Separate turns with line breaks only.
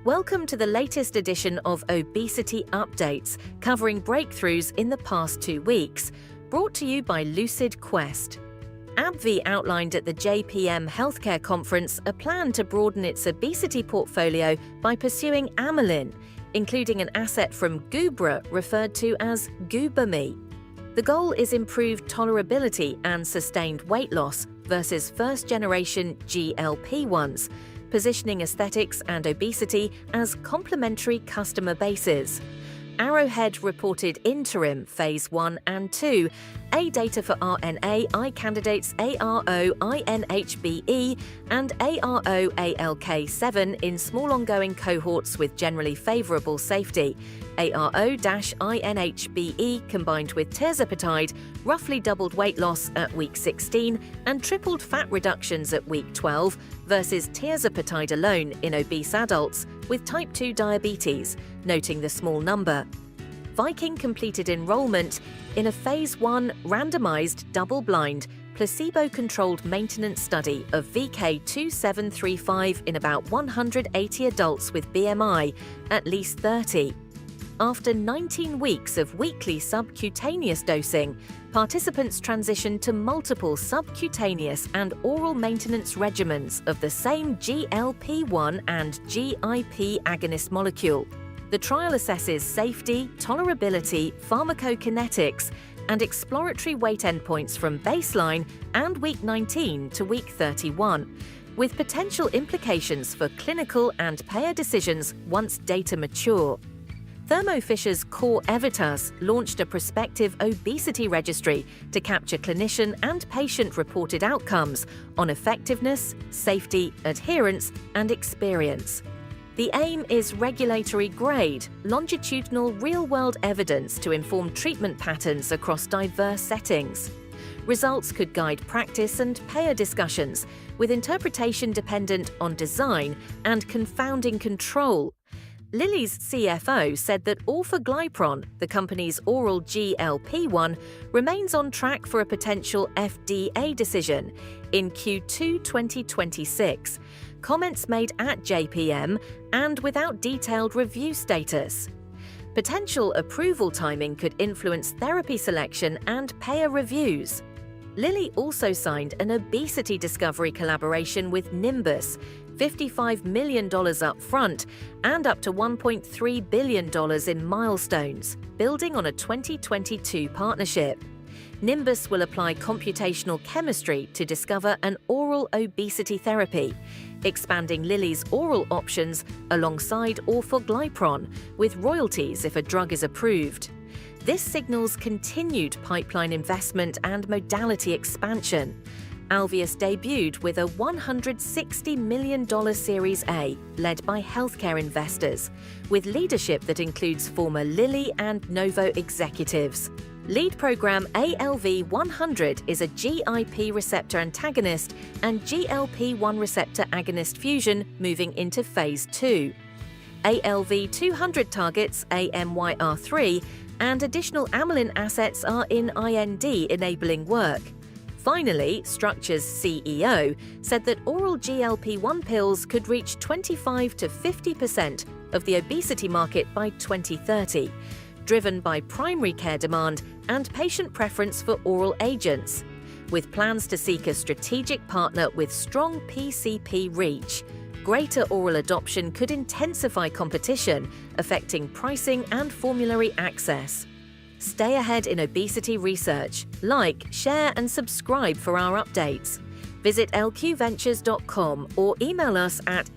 Welcome to the latest edition of Obesity Updates, covering breakthroughs in the past 2 weeks, brought to you by Lucid Quest. AbbVie outlined at the JPM Healthcare Conference a plan to broaden its obesity portfolio by pursuing amylin, including an asset from Gubra referred to as Gubami. The goal is improved tolerability and sustained weight loss versus first-generation GLP-1s, positioning aesthetics and obesity as complementary customer bases. Arrowhead reported interim Phase 1 and 2, A data for RNA-I candidates ARO-INHBE and ARO-ALK7 in small ongoing cohorts with generally favorable safety. ARO-INHBE combined with tirzepatide roughly doubled weight loss at week 16 and tripled fat reductions at week 12 versus tirzepatide alone in obese adults with type 2 diabetes, noting the small number. Viking completed enrollment in a Phase 1 randomized, double-blind, placebo-controlled maintenance study of VK2735 in about 180 adults with BMI at least 30. After 19 weeks of weekly subcutaneous dosing, participants transitioned to multiple subcutaneous and oral maintenance regimens of the same GLP-1 and GIP agonist molecule. The trial assesses safety, tolerability, pharmacokinetics, and exploratory weight endpoints from baseline and week 19 to week 31, with potential implications for clinical and payer decisions once data mature. Thermo Fisher's CorEvitas launched a prospective obesity registry to capture clinician and patient-reported outcomes on effectiveness, safety, adherence, and experience. The aim is regulatory-grade, longitudinal real-world evidence to inform treatment patterns across diverse settings. Results could guide practice and payer discussions, with interpretation dependent on design and confounding control. Lilly's CFO said that Orforglipron, the company's oral GLP-1, remains on track for a potential FDA decision in Q2 2026, comments made at JPM and without detailed review status. Potential approval timing could influence therapy selection and payer reviews. Lilly also signed an obesity discovery collaboration with Nimbus, $55 million up front and up to $1.3 billion in milestones, building on a 2022 partnership. Nimbus will apply computational chemistry to discover an oral obesity therapy, expanding Lilly's oral options alongside Orforglipron, with royalties if a drug is approved. This signals continued pipeline investment and modality expansion. Alveus debuted with a $160 million Series A, led by healthcare investors, with leadership that includes former Lilly and Novo executives. Lead program ALV-100 is a GIP receptor antagonist and GLP-1 receptor agonist fusion moving into Phase 2. ALV-200 targets AMYR3 and additional amylin assets are in IND-enabling work. Finally, Structure's CEO said that oral GLP-1 pills could reach 25 to 50% of the obesity market by 2030, driven by primary care demand and patient preference for oral agents, with plans to seek a strategic partner with strong PCP reach. Greater oral adoption could intensify competition, affecting pricing and formulary access. Stay ahead in obesity research. Like, share, and subscribe for our updates. Visit lqventures.com or email us at